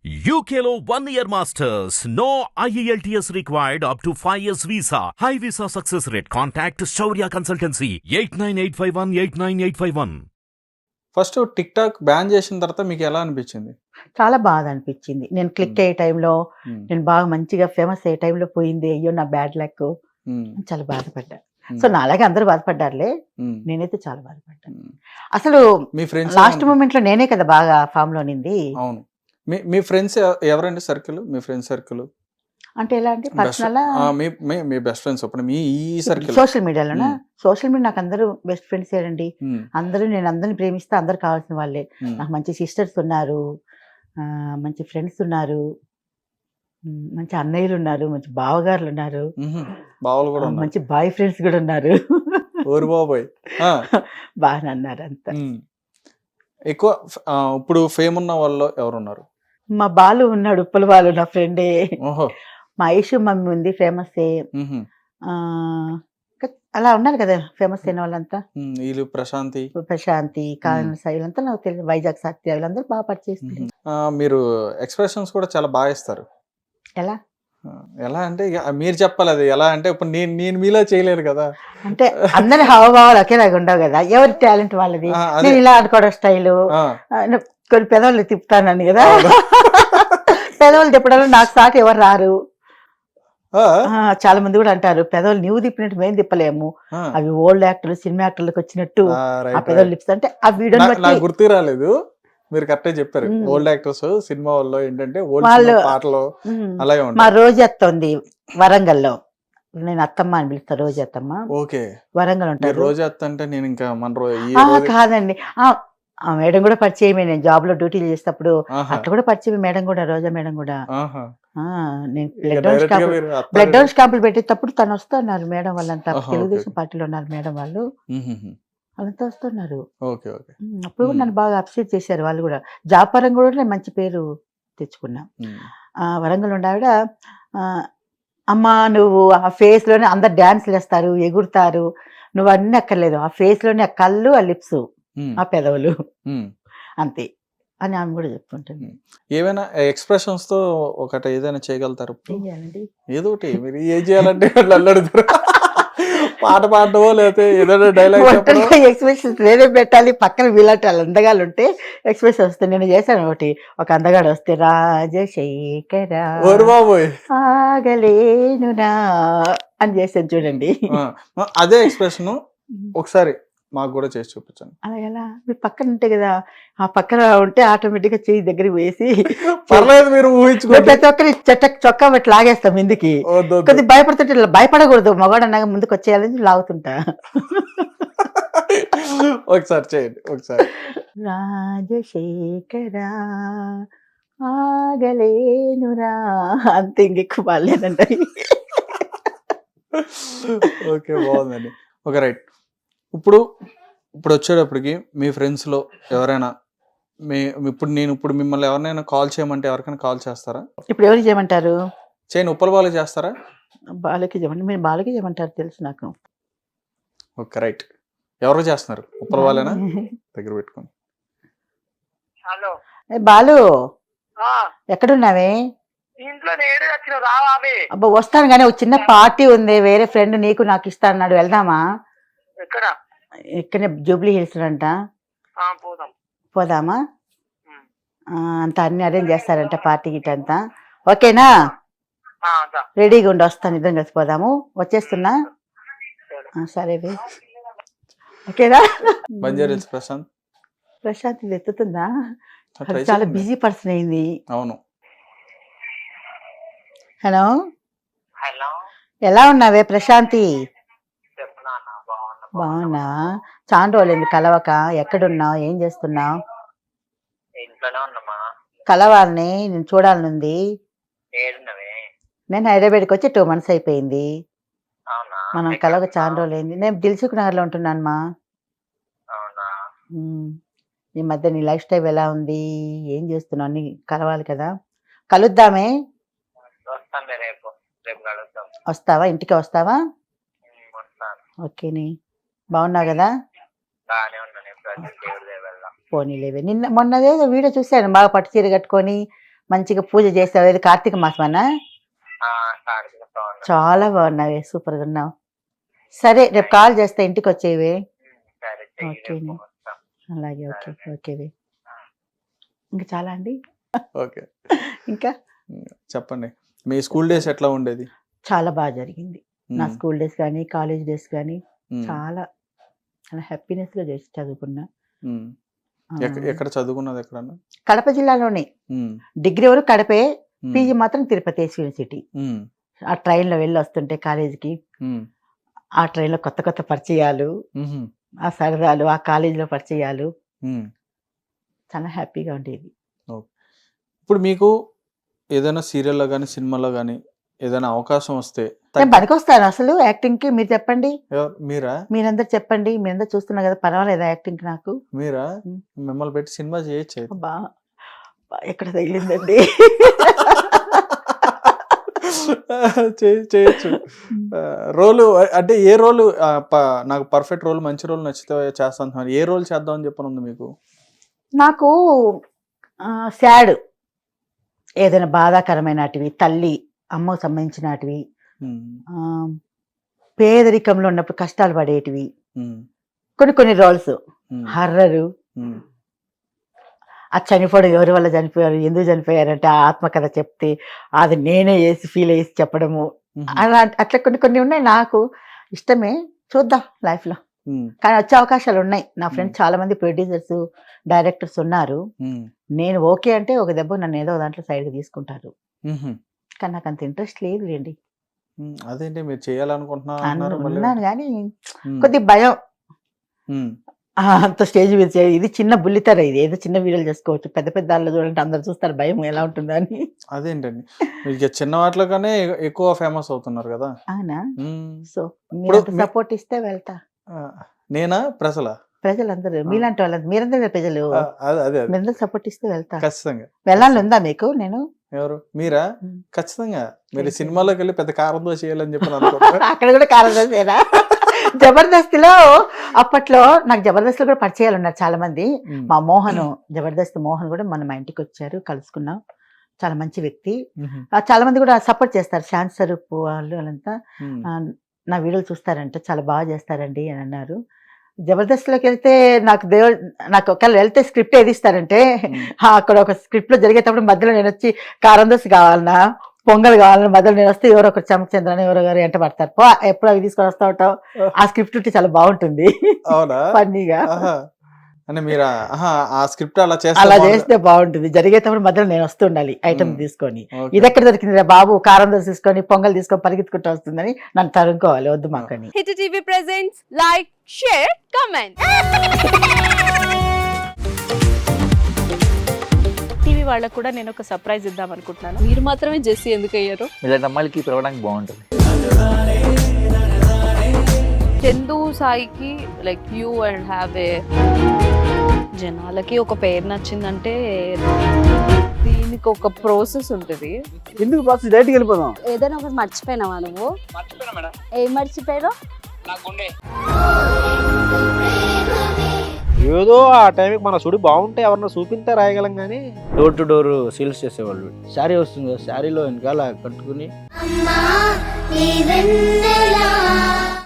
UKLO 1 year masters. No IELTS required up to 5 years visa. High visa success rate. Contact Shaurya Consultancy 89851 first tick talk ban చేసిన తర్వాత మీకు ఎలా అనిపించింది? చాలా బాధ అనిపించింది. నేను క్లిక్ అయ్యే టైంలో నేను బాగా మంచిగా ఫేమస్ అయ్యే టైంలో పోయింది. అయ్యో నా బ్యాడ్ లక్ చాలా బాధపడ్డా. సో నాలాగే అందరూ బాధపడ్డారులే, నేనైతే చాలా బాధపడ్డాను. అసలు మీ ఫ్రెండ్స్ లాస్ట్ మూమెంట్ లో నేనే కదా బాగా ఫామ్ లో నింది. అవును, మీ ఫ్రెండ్స్ ఎవరండి సర్కిల్? మీ ఫ్రెండ్స్ సర్కిల్ అంటే ఎలా అంటే పర్సనల్ మీ బెస్ట్ ఫ్రెండ్స్ ఇప్పుడు మీ ఈ సర్కిల్ సోషల్ మీడియాలోనా? సోషల్ మీడియా నాకు అందరూ బెస్ట్ ఫ్రెండ్స్ ఏనండి. అందరూ నేను అందరిని ప్రేమిస్తే అందరు కావాల్సిన వాళ్ళే. నాకు మంచి సిస్టర్స్ ఉన్నారు, మంచి ఫ్రెండ్స్ ఉన్నారు, మంచి అన్నయ్యలు ఉన్నారు, మంచి బావగారులు ఉన్నారు, బావలు కూడా మంచి బాయ్ ఫ్రెండ్స్ కూడా ఉన్నారు. ఓరు బాబాయ్ బాగా అన్నారు అంతా. ఎక్కువ ఇప్పుడు ఫేమ్ ఉన్న వాళ్ళు ఎవరున్నారు? మా బాలు ఉన్నాడు, ఉప్పల బాలు నా ఫ్రెండే. ఓహో, మా ఐషు మమ్మీ ఉంది, ఫేమస్. అలా ఉన్నారు కదా ఫేమస్ అయిన వాళ్ళంతా. వీళ్ళు ప్రశాంతి కారణ వీళ్ళంతా నాకు తెలియదు. వైజాగ్ సత్య వీళ్ళందరూ బాగా పరిచయిస్తుంది. మీరు ఎక్స్ప్రెషన్స్ కూడా చాలా బాగా ఇస్తారు. ఎలా ఎలా అంటే మీరు చెప్పాలి. అది ఎలా అంటే ఇప్పుడు నేను మీలా చేయలేరు కదా. అంటే అందరి హావభావాలు ఒకేలాగా ఉండవు కదా, ఎవరి టాలెంట్ వాళ్ళది. నేను ఇలా అనుకోవడం స్టైలు, కొన్ని పెదవులు తిప్పుతానని కదా. పెదవులు తిప్పడంలో నాకు సాటి ఎవరు రారు. చాలా మంది కూడా అంటారు పెదవులు నీవు తిప్పినట్టు మేము తిప్పలేము, అవి ఓల్డ్ యాక్టర్లు సినిమా యాక్టర్లకు వచ్చినట్టు ఆ పెదవులు తిప్పుతా అంటే ఆ వీడియో గుర్తు రాలేదు. మీరు కరెక్టే చెప్పారు. ఓల్డ్ యాక్టర్స్ సినిమా వాళ్ళు ఏంటంటే పాటలు అలాగే మా రోజత్త ఉంది వరంగల్లో, నేను అత్తమ్మ అని పిలుస్తా, రోజత్తమ్మ. ఓకే, వరంగల్ ఉంటారు. రోజత్త అంటే నేను ఇంకా కాదండి, ఆ మేడం కూడా పరిచయమే. నేను జాబ్ లో డ్యూటీలు చేసేటప్పుడు అట్లా కూడా పరిచయం మేడం కూడా, రోజా మేడం కూడా. నేను బ్లడ్ డౌన్స్ క్యాంపులు పెట్టేటప్పుడు తను వస్తున్నారు మేడం వాళ్ళంతా. తెలుగుదేశం పార్టీలో ఉన్నారు మేడం వాళ్ళు, వాళ్ళంతా వస్తున్నారు. అప్పుడు కూడా నన్ను బాగా అప్సెట్ చేశారు వాళ్ళు కూడా. జాబ్ పరంగా కూడా నేను మంచి పేరు తెచ్చుకున్నా. వరంగల్ ఉండావిడ, అమ్మా నువ్వు ఆ ఫేస్ లోనే అందరు డాన్స్లు వేస్తారు, ఎగురుతారు, నువ్వు అన్ని అక్కర్లేదు, ఆ ఫేస్ లోనే ఆ కళ్ళు, ఆ లిప్స్, ఆ పెదవులు అంతే అని ఆమె కూడా చెప్పుకుంటుంది. ఏమైనా ఎక్స్ప్రెషన్స్ తో ఒకటి ఏదైనా చేయగలుగుతారు? ఏదో ఒకటి మీరు ఏం చేయాలంటే అడుగుతారు. పాట పాడటమో లేకపోతే ఏదైనా డైలాగ్ ఎక్స్ప్రెషన్స్ నేనే పెట్టాలి, పక్కన వీళ్ళంటే వాళ్ళు అందగాళ్ళు ఉంటే ఎక్స్ప్రెషన్ వస్తే. నేను చేశాను ఒకటి, ఒక అందగాడు వస్తే రాజశేఖర ఆగలేనునా అని చేశాను చూడండి. అదే ఎక్స్ప్రెషన్ ఒకసారి మాకు కూడా చేసి చూపించండి. అలా ఎలా? మీరు పక్కన ఉంటే కదా, ఆ పక్కన ఉంటే ఆటోమేటిక్ గా చెయ్యి దగ్గరికి వేసి పర్లేదు మీరు ఊహించుకోండి. ప్రతి ఒక్కరి చొక్కా బట్టి లాగేస్తాం ముందుకి. కొద్దిగా భయపడుతుంటే భయపడకూడదు, మగవాడు అన్నాక ముందుకు వచ్చేయాలని లాగుతుంటా. ఒకసారి చేయండి ఒకసారి. రాజశేఖర ఆగలేనురా అంతే, ఇంకెక్కువ బాగాలేదండి. ఓకే, బాగుందండి. Okay, right. ఇప్పుడు వచ్చేటప్పటికి మీ ఫ్రెండ్స్లో ఎవరైనా ఇప్పుడు మిమ్మల్ని ఎవరినైనా కాల్ చేయమంటే ఎవరికైనా కాల్ చేస్తారా? ఇప్పుడు ఎవరికి చేయమంటారు? చేయను, ఉప్పల బాలకి చేస్తారా? బాలకి చేయమంటారు. మీరు బాలకి చేయమంటారు తెలుసు నాకు. Okay, right. ఎవరు చేస్తున్నారు? ఉప్పల బాలేనా? దగ్గర పెట్టుకోండి. హలో బాలు, ఎక్కడున్నావే? అబ్బా వస్తాను కానీ ఒక చిన్న పార్టీ ఉంది, వేరే ఫ్రెండ్ నీకు నాకు ఇస్తా అన్నాడు, వెళ్దామా? ఇక్కడనే జూబ్లీ హిల్స్ అంట, పోదామా? అంత అన్ని అరేంజ్ చేస్తారంట పార్టీ గిట్ అంతా. ఓకేనా? రెడీగా ఉండి వస్తాను, ఇద్దరం కలిసి పోదాము. వచ్చేస్తున్నా, సరే ఓకేనా? ప్రశాంత్ ఇది ఎత్తుతుందా? చాలా బిజీ పర్సన్ అయింది. అవును. హలో, ఎలా ఉన్నావే ప్రశాంతి? బాగున్నా. చాలా రోజులైంది కలవక. ఎక్కడున్నావు, ఏం చేస్తున్నావు? కలవాలని, నేను చూడాలనుంది. నేను హైదరాబాద్కి వచ్చి 2 months అయిపోయింది. మనం కలవక చాలా రోజులైంది. నేను దిల్సుఖ్ నగర్ లో ఉంటున్నాను మా. ఈ మధ్య నీ లైఫ్ స్టైల్ ఎలా ఉంది, ఏం చేస్తున్నావు అని కలవాలి కదా. కలుద్దామే. వస్తావా? ఇంటికి వస్తావా? ఓకేని, బాగున్నావు కదా? పోనీలేవే. మొన్నదే వీడియో చూశాను, బాగా పట్టు చీర కట్టుకొని మంచిగా పూజ చేసావు. ఏది కార్తీక మాసమన్నా? కార్తీక పౌర్ణమి. చాలా బాగున్నావే, సూపర్ గా ఉన్నావు. సరే రేపు కాల్ చేస్తా, ఇంటికి వచ్చేవి. సరే చెయ్యి, ఓకే రేపు వస్తాం. అలాగే, ఓకే ఓకేవి. ఇంకా చాలా అండి. ఓకే, ఇంకా చెప్పండి మీ స్కూల్ డేస్ ఎట్లా ఉండేది? చాలా బాగా జరిగింది. నా ఉమ్, స్కూల్ డేస్ కానీ కాలేజ్ డేస్ కానీ ఉమ్, చాలా చాలా హ్యాపీనెస్ గా చేసి చదువుకున్నా. ఉమ్. ఆ, ఎక్కడ చదువుకున్నది ఎక్కడన్నా? కడప జిల్లాలోనే. ఉమ్, డిగ్రీ వరకు కడపే, ఉమ్, పీజీ మాత్రం తిరుపతి యూనివర్సిటీ. ఉమ్, ఆ ట్రైన్లో వెళ్ళి వస్తుంటే కాలేజీకి, ఉమ్, ఆ ట్రైన్లో కొత్త కొత్త పరిచయాలు, ఉమ్, ఆ సరదాలు, ఆ కాలేజీలో పరిచయాలు, ఉమ్. చాలా హ్యాపీగా ఉండేది. ఇప్పుడు మీకు ఏదైనా సీరియల్లో కానీ సినిమాలో కానీ ఏదైనా అవకాశం వస్తే నేను పనికొస్తాను అసలు యాక్టింగ్ కి? మీరు చెప్పండి, మీరా మీరందరు చెప్పండి. మీరందరూ చూస్తున్నారు కదా, పర్వాలేదా యాక్టింగ్ కి? నాకు మీరా ఉమ్. మిమ్మల్ని పెట్టి సినిమా చేయొచ్చు అయితే. బా ఎక్కడ తగిలిందండి. చేయొచ్చు. రోలు అంటే ఏ రోలు నాకు పర్ఫెక్ట్ రోల్, మంచి రోల్ నచ్చితే చేస్తాను. ఏ రోల్ చేద్దాం అని చెప్పని ఉంది మీకు? నాకు సాడ్, ఏదైనా బాధాకరమైనటివి, తల్లి అమ్మకు సంబంధించినటివి, ఉమ్, ఆ, పేదరికంలో ఉన్నప్పుడు కష్టాలు పడేటివి, ఉమ్, కొన్ని రోల్స్, ఉమ్, హర్రరు, ఉమ్, ఆ చనిపోవడం ఎవరి వల్ల చనిపోయారు, ఎందుకు చనిపోయారంటే ఆ ఆత్మకథ చెప్తే అది నేనే వేసి ఫీల్ అయ్యి చెప్పడము, ఉమ్, అట్లా కొన్ని ఉన్నాయి. నాకు ఇష్టమే, చూద్దాం లైఫ్ లో. ఉమ్, కానీ వచ్చే అవకాశాలు ఉన్నాయి. నా ఫ్రెండ్స్ చాలా మంది ప్రొడ్యూసర్స్, డైరెక్టర్స్ ఉన్నారు. ఉమ్, నేను ఓకే అంటే ఒక దెబ్బ నన్ను ఏదో దాంట్లో సైడ్కి తీసుకుంటారు. ఉమ్. కానీ నాకు అంత ఇంట్రెస్ట్ లేదు లేండి. అదేంటి మీరు చేయాలనుకుంటున్నా అన్నారు మళ్ళీ? ఉన్నాను కానీ ఉమ్, కొద్ది భయం. ఉమ్, అంత స్టేజ్ మీద ఇది చిన్న బుల్లితెర, ఇది ఏదో చిన్న వీడియోలు చేసుకోవచ్చు. పెద్ద పెద్ద దానిలో చూడండి అందరు చూస్తారు, భయం ఎలా ఉంటుందో అని. అదేంటండి మీరు చిన్న వాటిలోనే ఎక్కువ ఫేమస్ అవుతున్నారు కదా. అవునా? ఉమ్, సో ఇప్పుడు మీరు సపోర్ట్ ఇస్తే వెళ్తా. నేనా ప్రజల ప్రజలందరూ మీలాంటి వాళ్ళందరూ, మీరందరూ ప్రజలు, అదే అదే అదే మీరందరూ సపోర్ట్ ఇస్తే వెళ్తా. ఖచ్చితంగా. వెళ్ళాలని ఉందా మీకు? నేను ఎవరు మీరా? ఉమ్. ఖచ్చితంగా. మీరు Thank you. సినిమాలోకి వెళ్ళి పెద్ద కారంతో చేయాలని చెప్పి అనుకుంటున్నా. అక్కడ కూడా కారణమేనా? జబర్దస్త్లో అప్పట్లో నాకు జబర్దస్త్లో కూడా పరిచయాలు ఉన్నారు చాలా మంది. మా మోహన్, జబర్దస్త్ మోహన్ కూడా మన మా ఇంటికి వచ్చారు, కలుసుకున్నాం. చాలా మంచి వ్యక్తి. చాలా మంది కూడా సపోర్ట్ చేస్తారు, శ్యామ్ స్వరూప్ వాళ్ళు వాళ్ళంతా. ఆ, నా వీడియోలు చూస్తారంట, చాలా బాగా చేస్తారండి అని అన్నారు. జబర్దస్త్లోకి వెళ్తే నాకు ఒకవేళ వెళ్తే స్క్రిప్ట్ ఏది ఇస్తారంటే, అక్కడ ఒక స్క్రిప్ట్ లో జరిగేటప్పుడు మధ్యలో నేను వచ్చి కారం దోశ కావాలన్నా, పొంగల్ కావాలన్నా, మధ్యలో నేను వస్తే ఎవరో ఒకరు చమకచంద్రని ఎవరో గారు ఎంట పడతారు. ఎప్పుడు అవి తీసుకొని వస్తా ఉంటావు. ఆ స్క్రిప్ట్ ఉంటే చాలా బాగుంటుంది, అవునా? ఫన్నీగా. అంటే మీరు ఆ స్క్రిప్ట్ అలా అలా చేస్తే బాగుంటుంది. జరిగేటప్పుడు మధ్యలో నేను వస్తుండాలి ఐటమ్ తీసుకొని. Okay. ఇది ఎక్కడ దొరికింది బాబు, కారం దోశ తీసుకొని పొంగల్ తీసుకొని పరిగెత్తుకుంటూ వస్తుందని నన్ను తరుముకోవాలి, వద్దు మాకని. Hit TV presents like, share, comment. TV వాళ్ళకు కూడా నేను ఒక సర్ప్రైజ్ ఇద్దాం అనుకుంటున్నాను. మీరు మాత్రమే జెస్సీ ఎందుకు అయ్యారు? ఇలాంటి అమ్మాయిలకి పిలవడానికి బాగుంటుంది. చందు సాయికి like you and have a, జనాలకి ఒక పేరు నచ్చిందంటే దీనికి ఒక ప్రాసెస్ ఉంటుంది. ఎందుకు బాక్స్ డైరెక్ట్కి వెళ్ళిపోదాం. ఏదైనా ఒకటి మర్చిపోయినావా నువ్వు? మర్చిపోయినా మేడం, ఏం మర్చిపోయారు? నా గుండె. ఏదో ఆ టైంకి మన సుడి బాగుంటే ఎవరన్నా చూపింటే రాయగలం కానీ డోర్ టు డోర్ సేల్స్ చేసేవాళ్ళు. శారీ వస్తుంది కదా, శారీలో వెనకాల కట్టుకుని